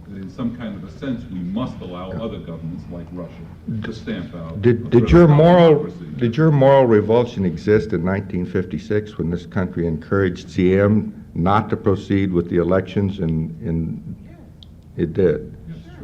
that in some kind of a sense we must allow other governments like Russia to stamp out. Did your moral revulsion exist in 1956 when this country encouraged CM not to proceed with the elections? It did.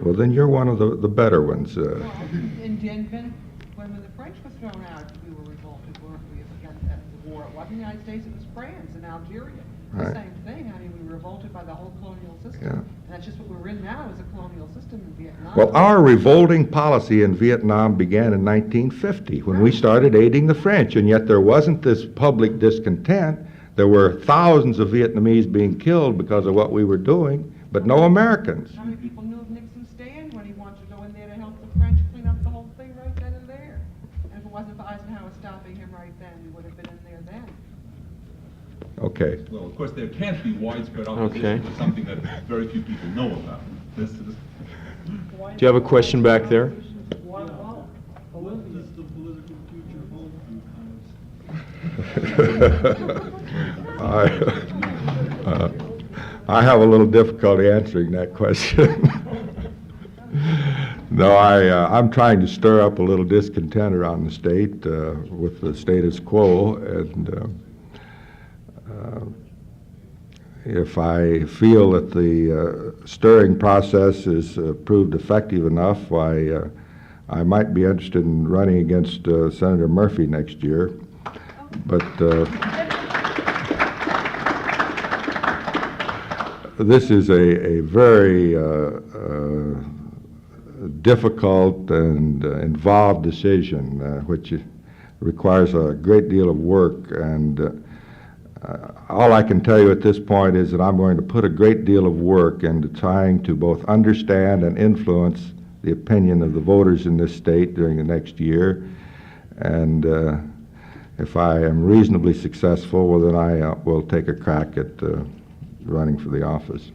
Well, then you're one of the better ones. In Dien Bien, when the French were thrown out, we were revolted, weren't we, against the war? It wasn't the United States, it was France and Algeria. The Right. same thing. I mean, we were revolted by the whole colonial system. Yeah. And that's just what we're in now, is a colonial system in Vietnam. Well, our revolting policy in Vietnam began in 1950 when we started aiding the French, and yet there wasn't this public discontent. There were thousands of Vietnamese being killed because of what we were doing, but no Americans. How many people knew of Nixon's stand when he wanted to go in there to help the French clean up the whole thing right then and there? And if it wasn't for Eisenhower stopping him right then, we would have been in there then. Okay. Well, of course, there can't be widespread opposition to something that very few people know about. Do you have a question back there? What does the political future hold for you? I have a little difficulty answering that question. No, I'm trying to stir up a little discontent around the state with the status quo, and if I feel that the stirring process is proved effective enough, I might be interested in running against Senator Murphy next year. But this is a very difficult and involved decision, which requires a great deal of work, and all I can tell you at this point is that I'm going to put a great deal of work into trying to both understand and influence the opinion of the voters in this state during the next year, and if I am reasonably successful, well, then I will take a crack at running for the office.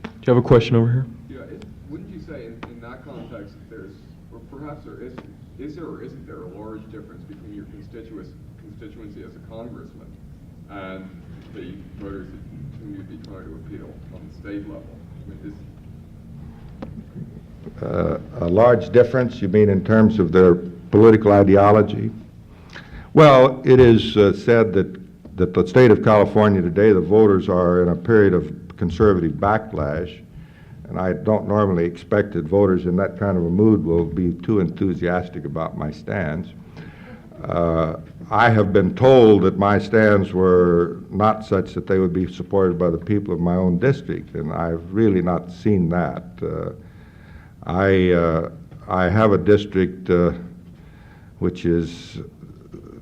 Do you have a question over here? Yeah, wouldn't you say in that context there's, or perhaps there is there or isn't there a large difference between your constituency as a congressman and the voters whom you'd be trying to appeal on the state level? A large difference, you mean in terms of their political ideology? Well, it is said that the state of California today, the voters are in a period of conservative backlash, and I don't normally expect that voters in that kind of a mood will be too enthusiastic about my stands. I have been told that my stands were not such that they would be supported by the people of my own district, and I've really not seen that. I have a district which is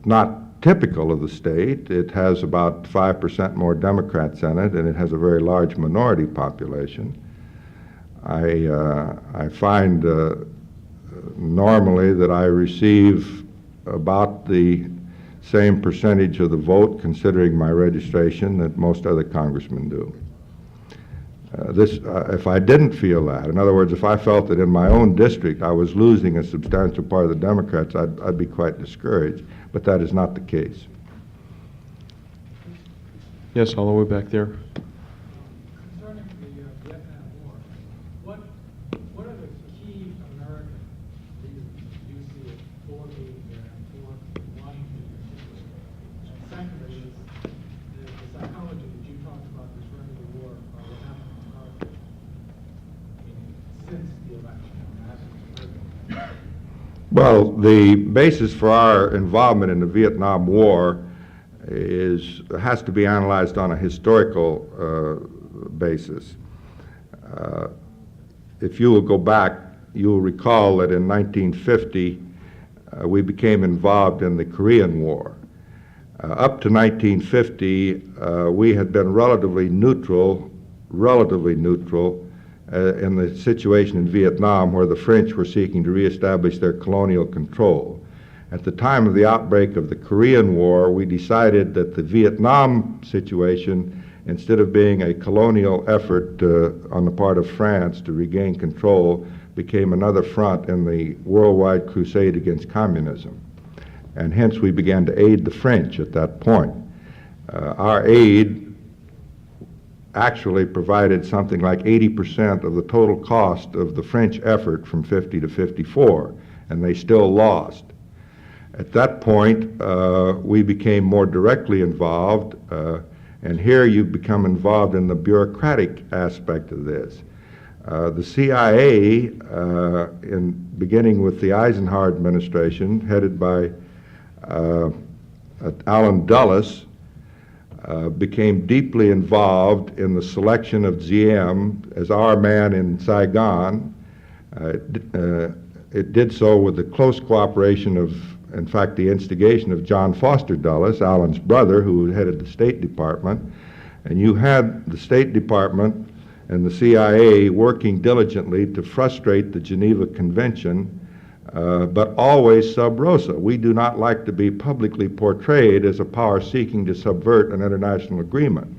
not typical of the state. It has about 5% more Democrats in it, and it has a very large minority population. I find normally that I receive about the same percentage of the vote, considering my registration, that most other congressmen do. If I didn't feel that, in other words, if I felt that in my own district I was losing a substantial part of the Democrats, I'd be quite discouraged, but that is not the case. Yes, all the way back there. Concerning the Vietnam War, what are the key American reasons you see it for being there and for wanting to continue? And secondly, is the psychology that you talked about referring to the war, or what happened in Harvard, since the election, Well, the basis for our involvement in the Vietnam War has to be analyzed on a historical basis. If you will go back, you will recall that in 1950 we became involved in the Korean War. Up to 1950, we had been relatively neutral in the situation in Vietnam, where the French were seeking to reestablish their colonial control. At the time of the outbreak of the Korean War, we decided that the Vietnam situation, instead of being a colonial effort on the part of France to regain control, became another front in the worldwide crusade against communism. And hence we began to aid the French at that point. Our aid actually provided something like 80% of the total cost of the French effort from 50 to 54, and they still lost. At that point, we became more directly involved, and here you become involved in the bureaucratic aspect of this. The CIA, beginning with the Eisenhower administration, headed by Allen Dulles, became deeply involved in the selection of Diem as our man in Saigon. It did so with the close cooperation of, in fact, the instigation of John Foster Dulles, Allen's brother, who headed the State Department. And you had the State Department and the CIA working diligently to frustrate the Geneva Convention, but always sub rosa. We do not like to be publicly portrayed as a power seeking to subvert an international agreement,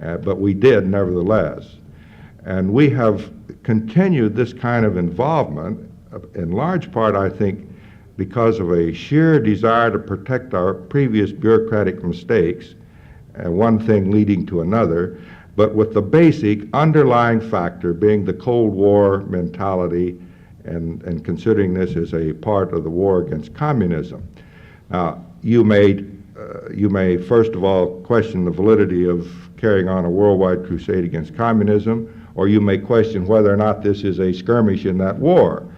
but we did nevertheless. And we have continued this kind of involvement, in large part, I think, because of a sheer desire to protect our previous bureaucratic mistakes, one thing leading to another, but with the basic underlying factor being the Cold War mentality and considering this as a part of the war against communism. Now, you may first of all question the validity of carrying on a worldwide crusade against communism, or you may question whether or not this is a skirmish in that war.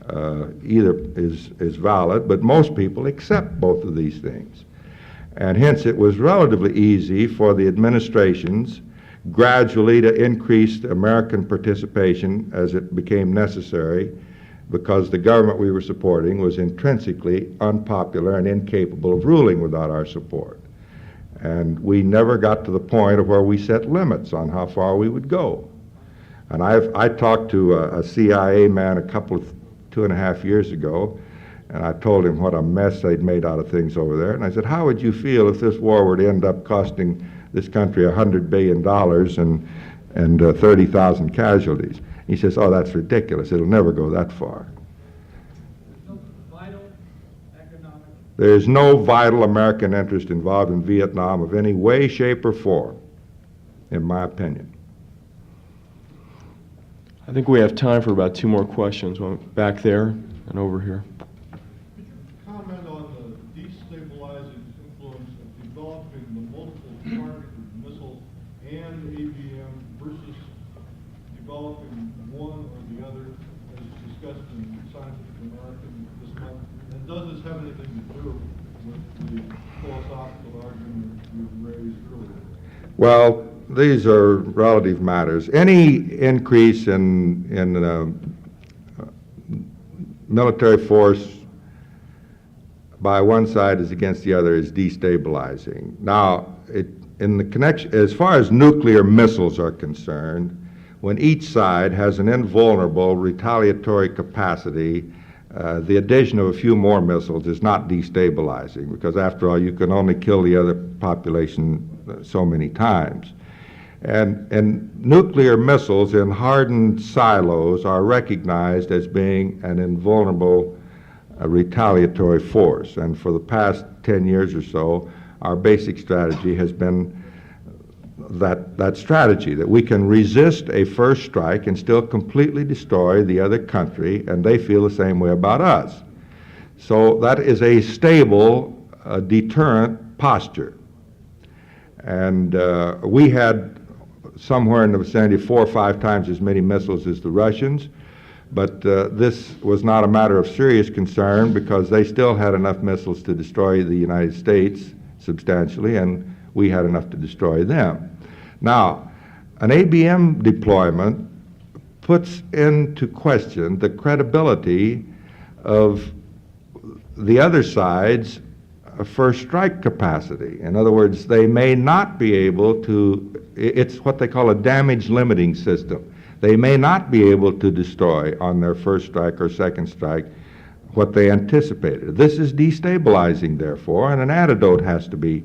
Either is valid, but most people accept both of these things. And hence it was relatively easy for the administrations gradually to increase American participation as it became necessary, because the government we were supporting was intrinsically unpopular and incapable of ruling without our support. And we never got to the point of where we set limits on how far we would go. And I talked to a CIA man 2.5 years ago, and I told him what a mess they'd made out of things over there. And I said, how would you feel if this war were to end up costing this country $100 billion and 30,000 casualties? He says, oh, that's ridiculous. It'll never go that far. no vital economic. There's no vital American interest involved in Vietnam of any way, shape, or form, in my opinion. I think we have time for about 2 more questions. One back there and over here. Could you comment on the destabilizing influence of developing the multiple targeted missile and ABM versus developing one or the other, as discussed in Scientific American this month? And does this have anything to do with the philosophical argument you raised earlier? Well, these are relative matters. Any increase in military force by one side is against the other is destabilizing. Now, in the connection, as far as nuclear missiles are concerned, when each side has an invulnerable retaliatory capacity, the addition of a few more missiles is not destabilizing, because after all, you can only kill the other population so many times. And nuclear missiles in hardened silos are recognized as being an invulnerable retaliatory force. And for the past 10 years or so, our basic strategy has been that strategy, that we can resist a first strike and still completely destroy the other country, and they feel the same way about us. So that is a stable deterrent posture. And we had somewhere in the vicinity of 4 or 5 times as many missiles as the Russians, but this was not a matter of serious concern because they still had enough missiles to destroy the United States substantially, and we had enough to destroy them. Now, an ABM deployment puts into question the credibility of the other side's first strike capacity. In other words, they may not be able to, it's what they call a damage limiting system. They may not be able to destroy on their first strike or second strike what they anticipated. This is destabilizing, therefore, and an antidote has to be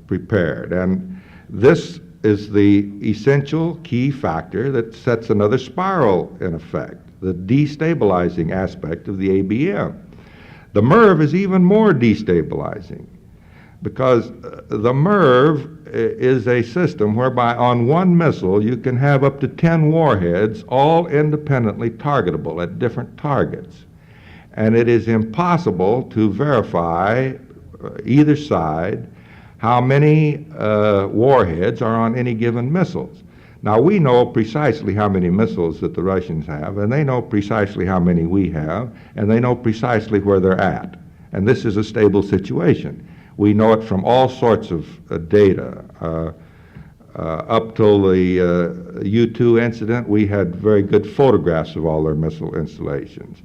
prepared. And this is the essential key factor that sets another spiral in effect, the destabilizing aspect of the ABM. The MIRV is even more destabilizing because the MIRV is a system whereby on one missile you can have up to 10 warheads, all independently targetable at different targets. And it is impossible to verify either side how many warheads are on any given missiles. Now, we know precisely how many missiles that the Russians have, and they know precisely how many we have, and they know precisely where they're at. And this is a stable situation. We know it from all sorts of data. Up till the U-2 incident, we had very good photographs of all their missile installations.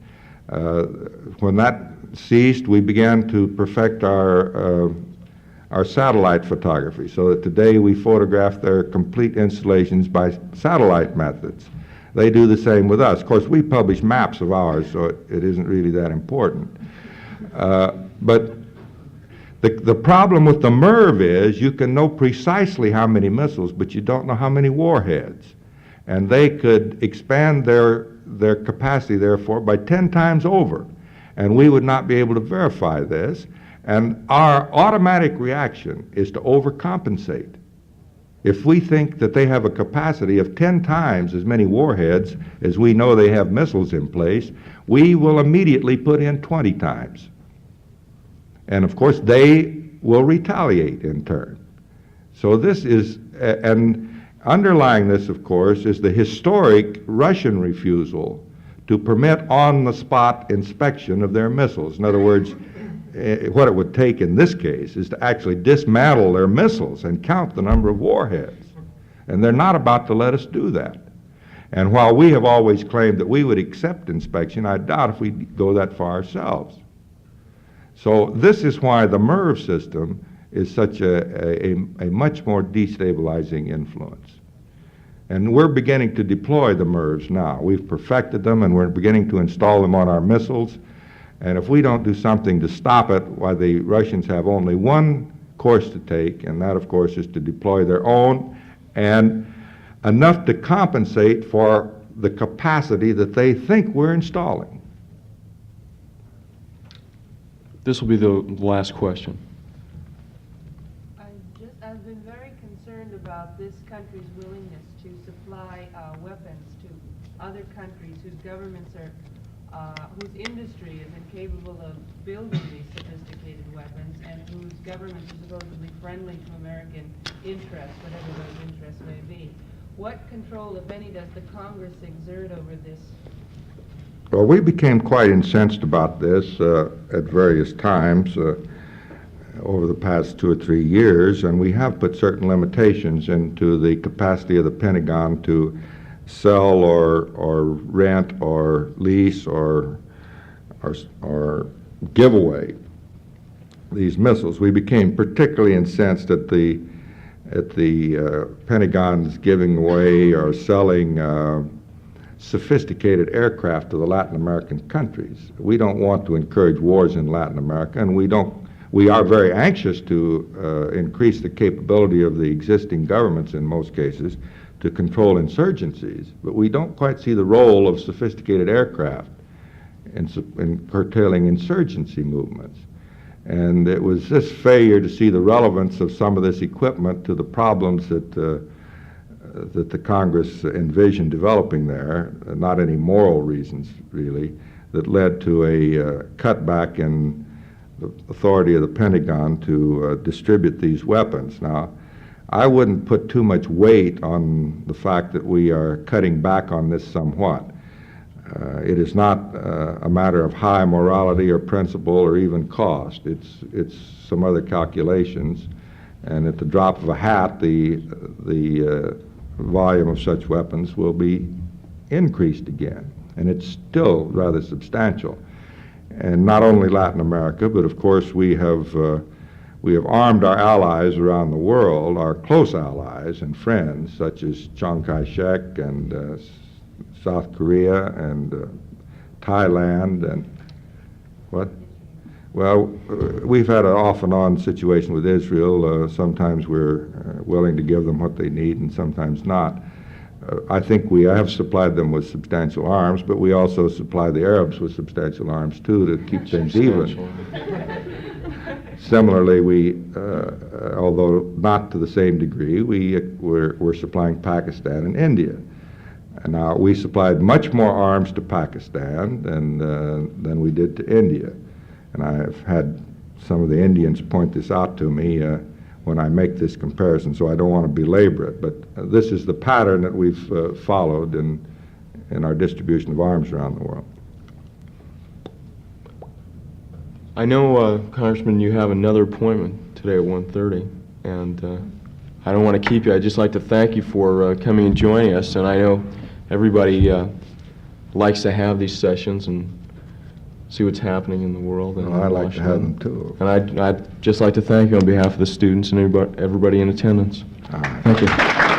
When that ceased, we began to perfect our satellite photography, so that today we photograph their complete installations by satellite methods. They do the same with us. Of course, we publish maps of ours, so it isn't really that important. But the problem with the MIRV is you can know precisely how many missiles, but you don't know how many warheads. And they could expand their capacity, therefore, by 10 times over. And we would not be able to verify this. And our automatic reaction is to overcompensate. If we think that they have a capacity of 10 times as many warheads as we know they have missiles in place, we will immediately put in 20 times. And of course, they will retaliate in turn. So this is, and underlying this, of course, is the historic Russian refusal to permit on-the-spot inspection of their missiles. In other words, what it would take in this case is to actually dismantle their missiles and count the number of warheads. And they're not about to let us do that. And while we have always claimed that we would accept inspection, I doubt if we'd go that far ourselves. So this is why the MIRV system is such a much more destabilizing influence. And we're beginning to deploy the MIRVs now. We've perfected them, and we're beginning to install them on our missiles. And if we don't do something to stop it, why the Russians have only one course to take, and that, of course, is to deploy their own, and enough to compensate for the capacity that they think we're installing. This will be the last question. I've been very concerned about this country's willingness to supply weapons to other countries whose governments are whose industry is incapable of building these sophisticated weapons and whose governments are supposedly friendly to American interests, whatever those interests may be. what control, if any, does the Congress exert over this? Well, we became quite incensed about this at various times over the past 2 or 3 years, and we have put certain limitations into the capacity of the Pentagon to sell or rent or lease or give away these missiles. We became particularly incensed at the Pentagon's giving away or selling sophisticated aircraft to the Latin American countries. We don't want to encourage wars in Latin America, and we are very anxious to increase the capability of the existing governments in most cases to control insurgencies, but we don't quite see the role of sophisticated aircraft in curtailing insurgency movements. And it was this failure to see the relevance of some of this equipment to the problems that the Congress envisioned developing there, not any moral reasons really, that led to a cutback in the authority of the Pentagon to distribute these weapons. Now, I wouldn't put too much weight on the fact that we are cutting back on this somewhat. It is not a matter of high morality or principle or even cost. It's some other calculations, and at the drop of a hat, the volume of such weapons will be increased again, and it's still rather substantial. And not only Latin America, but of course we have armed our allies around the world, our close allies and friends, such as Chiang Kai-shek and South Korea and Thailand and what? Well, we've had an off and on situation with Israel. Sometimes we're willing to give them what they need and sometimes not. I think we have supplied them with substantial arms, but we also supply the Arabs with substantial arms too to keep things even. Similarly, although not to the same degree, we're supplying Pakistan and India. And now, we supplied much more arms to Pakistan than we did to India. And I've had some of the Indians point this out to me when I make this comparison, so I don't want to belabor it. But this is the pattern that we've followed in our distribution of arms around the world. I know, Congressman, you have another appointment today at 1:30, and I don't want to keep you. I'd just like to thank you for coming and joining us, and I know everybody likes to have these sessions and see what's happening in the world. And Well, I like to have them too. And I'd just like to thank you on behalf of the students and everybody in attendance. All right. Thank you.